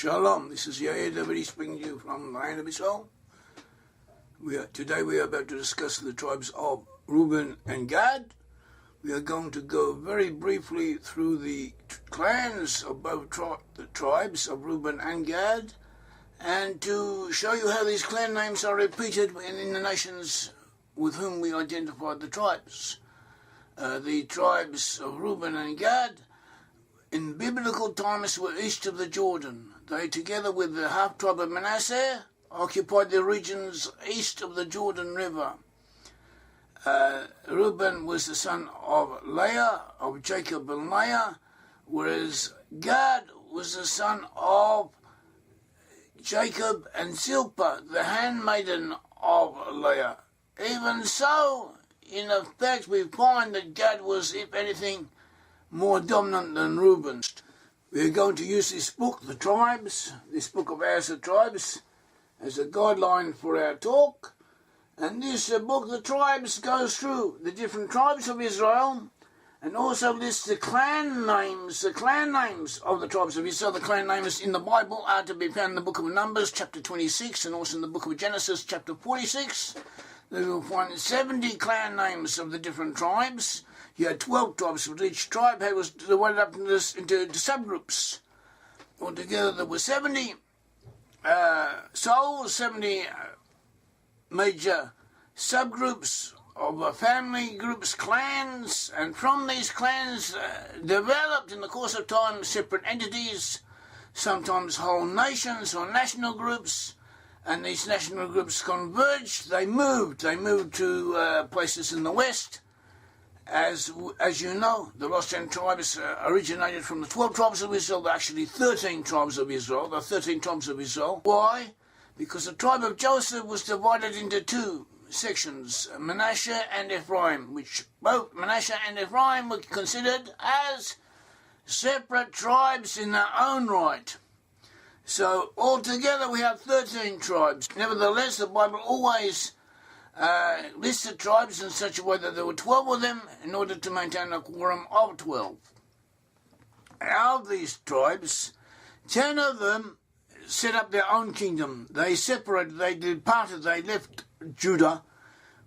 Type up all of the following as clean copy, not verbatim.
Shalom, this is Yair Davidiy speaking to you from the land of Israel. Today we are about to discuss the tribes of Reuben and Gad. We are going to go very briefly through the clans of both the tribes of Reuben and Gad, and to show you how these clan names are repeated in the nations with whom we identify the tribes. The tribes of Reuben and Gad in biblical times were east of the Jordan. They, together with the half-tribe of Manasseh, occupied the regions east of the Jordan River. Reuben was the son of Leah, of Jacob and Leah, whereas Gad was the son of Jacob and Zilpah, the handmaiden of Leah. Even so, in effect, we find that Gad was, if anything, more dominant than Reuben. We are going to use this book, The Tribes, this book of ours, The Tribes, as a guideline for our talk. And this book, The Tribes, goes through the different tribes of Israel and also lists the clan names of the tribes of Israel. The clan names in the Bible are to be found in the book of Numbers, chapter 26, and also in the book of Genesis, chapter 46. There you will find 70 clan names of the different tribes. You had 12 tribes, but each tribe was divided up into subgroups. Altogether there were 70 souls, 70 major subgroups of family groups, clans, and from these clans developed in the course of time separate entities, sometimes whole nations or national groups, and these national groups converged. They moved to places in the west. As you know, the lost 10 tribes originated from the 12 tribes of Israel. They're actually 13 tribes of Israel. They're 13 tribes of Israel. Why? Because the tribe of Joseph was divided into two sections, Manasseh and Ephraim, which both Manasseh and Ephraim were considered as separate tribes in their own right. So altogether we have 13 tribes. Nevertheless, the Bible always listed tribes in such a way that there were 12 of them in order to maintain a quorum of 12. Out of these tribes, 10 of them set up their own kingdom. They separated, they departed, they left Judah,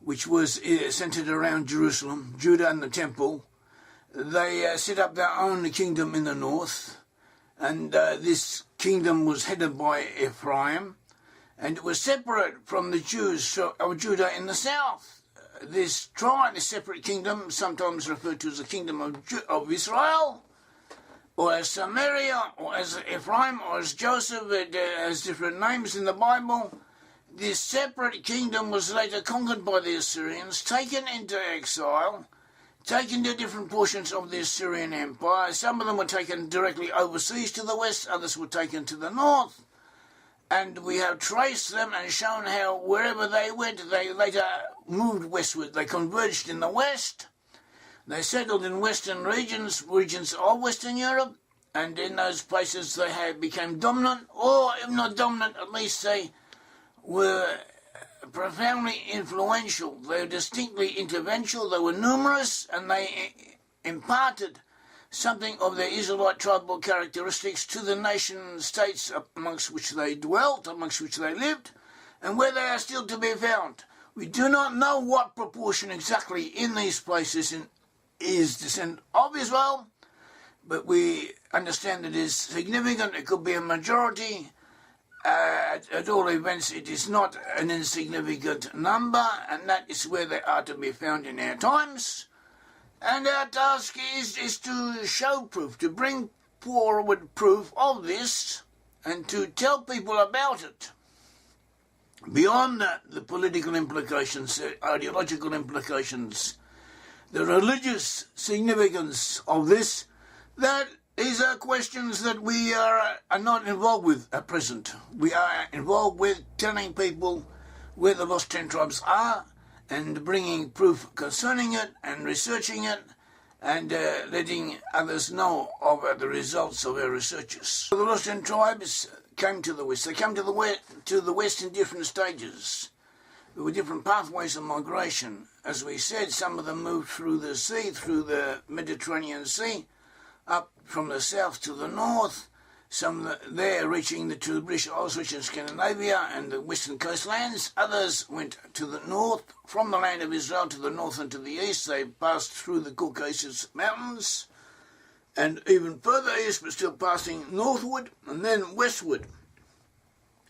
which was centered around Jerusalem, Judah and the temple. They set up their own kingdom in the north, and this kingdom was headed by Ephraim, and it was separate from the Jews of Judah in the south. This tribe, this separate kingdom, sometimes referred to as the kingdom of Israel, or as Samaria, or as Ephraim, or as Joseph. It has different names in the Bible. This separate kingdom was later conquered by the Assyrians, taken into exile, taken to different portions of the Assyrian Empire. Some of them were taken directly overseas to the west, others were taken to the north. And we have traced them and shown how wherever they went, they later moved westward. They converged in the west. They settled in western regions of Western Europe, and in those places they became dominant, or if not dominant, at least they were profoundly influential. They were distinctly interventional, they were numerous, and they imparted something of their Israelite tribal characteristics to the nation-states amongst which they dwelt, amongst which they lived, and where they are still to be found. We do not know what proportion exactly in these places is descent of Israel, but we understand it is significant. It could be a majority. At all events, it is not an insignificant number, and that is where they are to be found in our times. And our task is to show proof, to bring forward proof of this, and to tell people about it. Beyond that, the political implications, the ideological implications, the religious significance of this, these are questions that we are not involved with at present. We are involved with telling people where the lost 10 tribes are, and bringing proof concerning it, and researching it, and letting others know of the results of our researches. So the lost 10 tribes came to the west. They came to the west in different stages. There were different pathways of migration. As we said, some of them moved through the sea, through the Mediterranean Sea, up from the south to the north, some there reaching to the British Isles, which in Scandinavia and the western coastlands. Others went to the north, from the land of Israel to the north and to the east. They passed through the Caucasus Mountains and even further east, but still passing northward and then westward.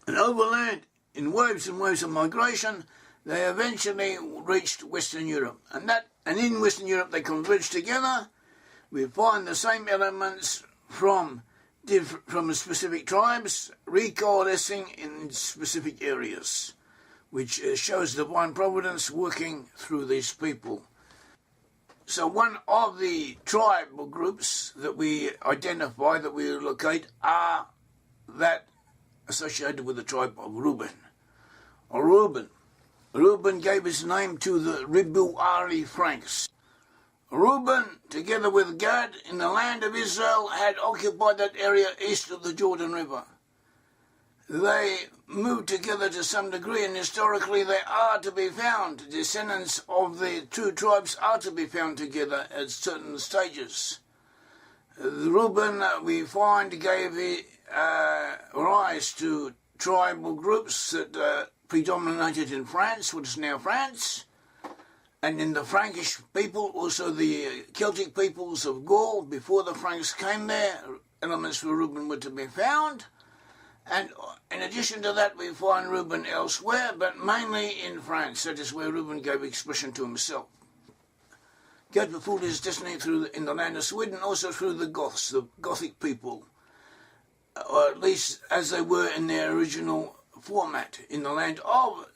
And overland, in waves and waves of migration, they eventually reached Western Europe. And in Western Europe they converged together. We find the same elements from specific tribes recoalescing in specific areas, which shows divine providence working through these people. So one of the tribal groups that we identify, that we locate, are that associated with the tribe of Reuben. Or Reuben gave his name to the Ribuari Franks. Reuben, together with Gad, in the land of Israel, had occupied that area east of the Jordan River. They moved together to some degree, and historically they are to be found. Descendants of the two tribes are to be found together at certain stages. Reuben, we find, gave rise to tribal groups that predominated in France, what is now France, and in the Frankish people, also the Celtic peoples of Gaul. Before the Franks came there, elements for Reuben were to be found. And in addition to that, we find Reuben elsewhere, but mainly in France. That is where Reuben gave expression to himself. Gad fulfilled his destiny in the land of Sweden, also through the Goths, the Gothic people, or at least as they were in their original format in the land of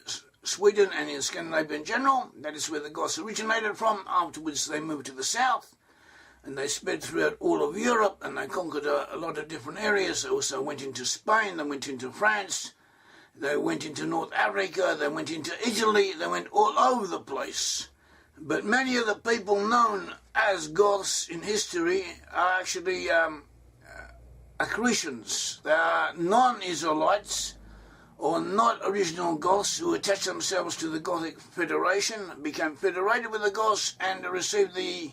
Sweden and in Scandinavia in general. That is where the Goths originated from. Afterwards they moved to the south and they spread throughout all of Europe and they conquered a lot of different areas. They also went into Spain, they went into France, they went into North Africa, they went into Italy, they went all over the place. But many of the people known as Goths in history are actually Accretians. They are non-Israelites or not original Goths who attached themselves to the Gothic Federation, became federated with the Goths and received the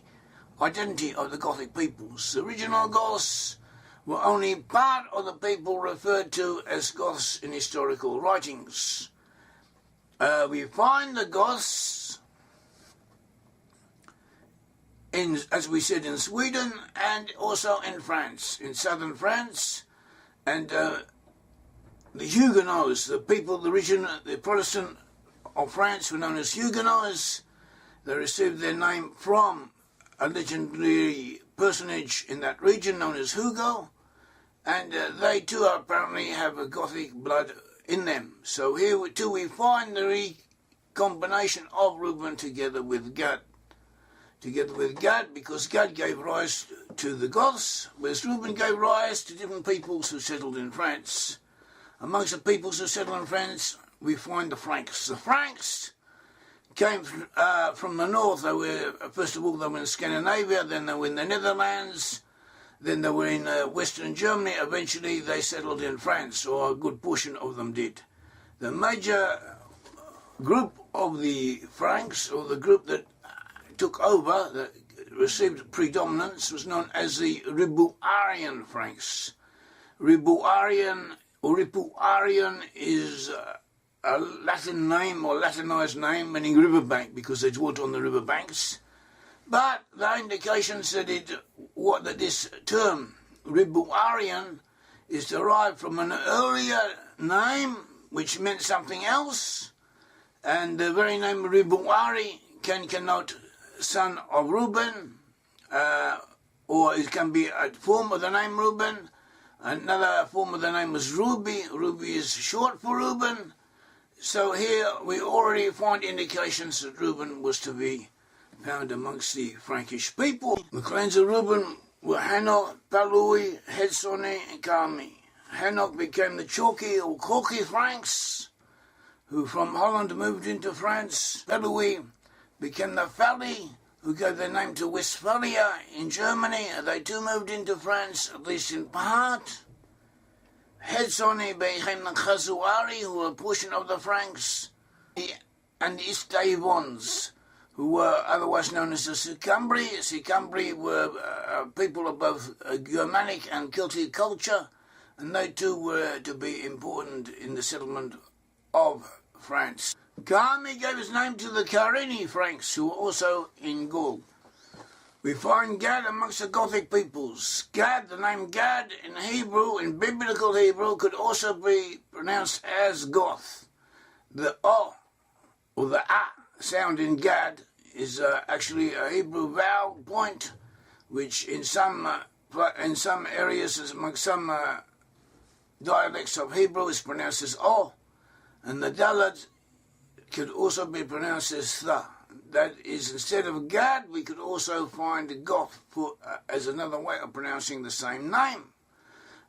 identity of the Gothic peoples. The original Goths were only part of the people referred to as Goths in historical writings. We find the Goths, as we said, in Sweden and also in France, in southern France, and the Huguenots, the people, the Protestant of France were known as Huguenots. They received their name from a legendary personage in that region known as Hugo, and they too apparently have a Gothic blood in them. So here too we find the recombination of Reuben together with Gad. Because Gad gave rise to the Goths, whereas Reuben gave rise to different peoples who settled in France. Amongst the peoples who settled in France, we find the Franks. The Franks came from the north. They were, first of all, they were in Scandinavia, then they were in the Netherlands, then they were in Western Germany. Eventually they settled in France, or a good portion of them did. The major group of the Franks, or the group that took over, that received predominance, was known as the Ribuarian Franks. Ribuarian is a Latin name or Latinized name meaning riverbank, because they dwelt on the riverbanks. But there are indications that this term Ribuarian is derived from an earlier name which meant something else, and the very name Ribuari can connote son of Reuben, or it can be a form of the name Reuben. Another form of the name was Ruby. Ruby is short for Reuben. So here we already find indications that Reuben was to be found amongst the Frankish people. The clans of Reuben were Hanok, Palui, Hedsoni, and Carmi. Hanok became the Chalky or Corky Franks, who from Holland moved into France. Palui became the Fali, who gave their name to Westphalia in Germany. They too moved into France, at least in part. Hedsoni became the Khazuari, who were a portion of the Franks, and the Istavons, who were otherwise known as the Sicambri. Sicambri were people of both Germanic and Celtic culture, and they too were to be important in the settlement of France. Kami gave his name to the Carini Franks, who were also in Gaul. We find Gad amongst the Gothic peoples. Gad, the name Gad in Hebrew, in biblical Hebrew, could also be pronounced as Goth. The O, or the A sound in Gad is actually a Hebrew vowel point, which in some areas, amongst some dialects of Hebrew, is pronounced as O, and the Dalet could also be pronounced as Tha. That is, instead of Gad, we could also find Goth as another way of pronouncing the same name.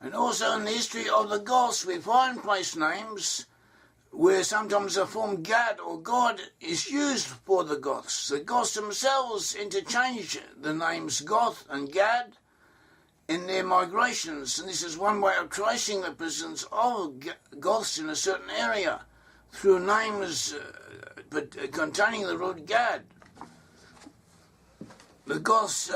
And also in the history of the Goths, we find place names where sometimes the form Gad or God is used for the Goths. The Goths themselves interchange the names Goth and Gad in their migrations, and this is one way of tracing the presence of Goths in a certain area through names but containing the root Gad. The Goths,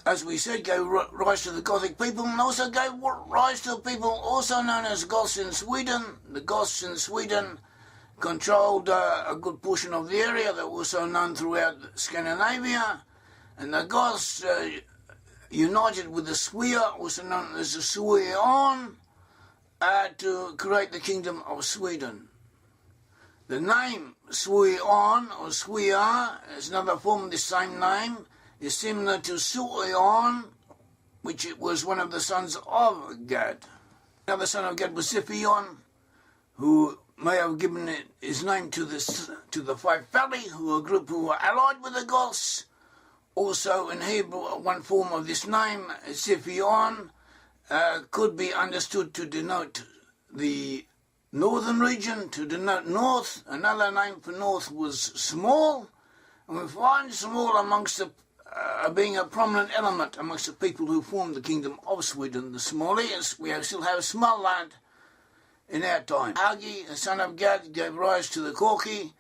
as we said, gave rise to the Gothic people, and also gave rise to a people also known as Goths in Sweden. The Goths in Sweden controlled a good portion of the area. They were also known throughout Scandinavia, and the Goths united with the Swea, also known as the Sueon, to create the Kingdom of Sweden. The name Sueon or Swea is another form of the same name, is similar to Sueon, which it was one of the sons of Gad. Another son of Gad was Ziphion, who may have given his name to the Five Valley, who were a group who were allied with the Goths. Also in Hebrew, one form of this name, Ziphion, could be understood to denote the northern region, to denote north. Another name for north was small, and we find small amongst the being a prominent element amongst the people who formed the Kingdom of Sweden, the Smålians. We still have Småland in our time. Hagi, the son of Gad, gave rise to the Korki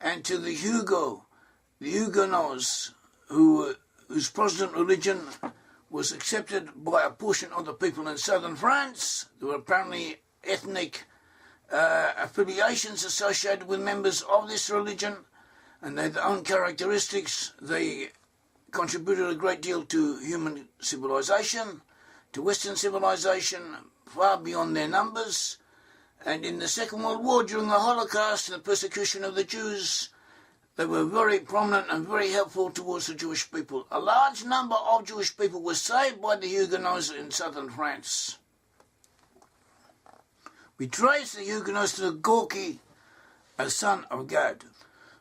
and to the Huguenots, whose Protestant religion was accepted by a portion of the people in southern France. There were apparently ethnic affiliations associated with members of this religion, and they had their own characteristics. They contributed a great deal to human civilization, to Western civilization, far beyond their numbers. And in the Second World War, during the Holocaust and the persecution of the Jews, they were very prominent and very helpful towards the Jewish people. A large number of Jewish people were saved by the Huguenots in southern France. We trace the Huguenots to the Gorky, a son of Gad,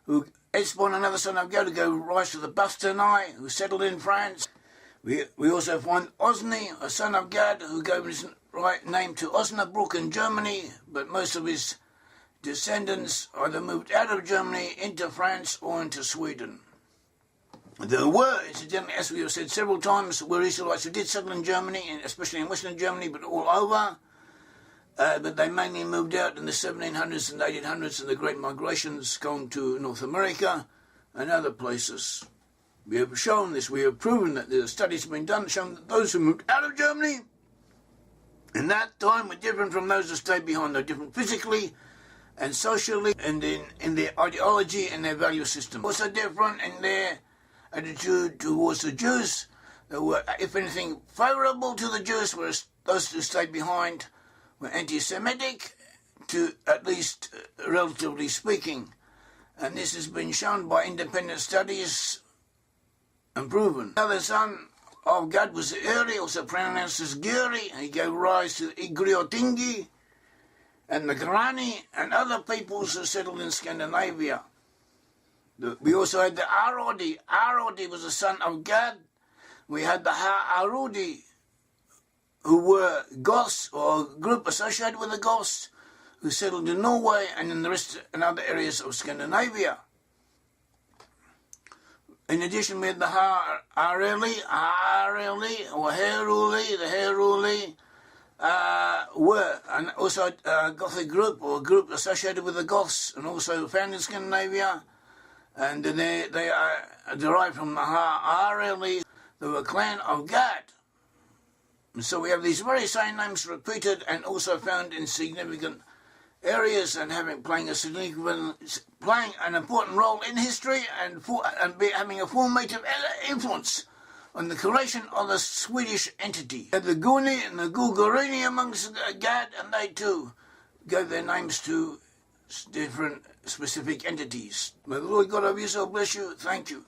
who spawned another son of Gad who gave rise to the Bastonnais, who settled in France. We also find Osni, a son of Gad, who gave his right name to Osnabrück in Germany, but most of his descendants either moved out of Germany into France or into Sweden. There were, incidentally, as we have said several times, were Israelites who did settle in Germany, especially in Western Germany, but all over. But they mainly moved out in the 1700s and 1800s and the Great Migrations going to North America and other places. We have shown this, we have proven that the studies have been done, showing that those who moved out of Germany in that time were different from those who stayed behind. They're different physically and socially and in their ideology and their value system. Also different in their attitude towards the Jews. They were, if anything, favourable to the Jews, whereas those who stayed behind were anti-Semitic, to at least relatively speaking. And this has been shown by independent studies and proven. Another son of Gad was Yair, also pronounced as Giri. He gave rise to the Igriotingi and the Grani and other peoples who settled in Scandinavia. We also had the Arodi. Arodi was a son of Gad. We had the Ha-Arudi, who were Goths, or a group associated with the Goths, who settled in Norway and in the rest and other areas of Scandinavia. In addition, we had the Ha-Areli, or Heruli. The Heruli were and also a Gothic group, or a group associated with the Goths, and also found in Scandinavia. And they are derived from the Ha-Areli. They were a clan of Gad, So we have these very same names repeated and also found in significant areas and playing an important role in history and having a formative influence on the creation of the Swedish entity. The Guni and the Gulgarini amongst Gad, and they too gave their names to different specific entities. May the Lord God of Israel bless you. Thank you.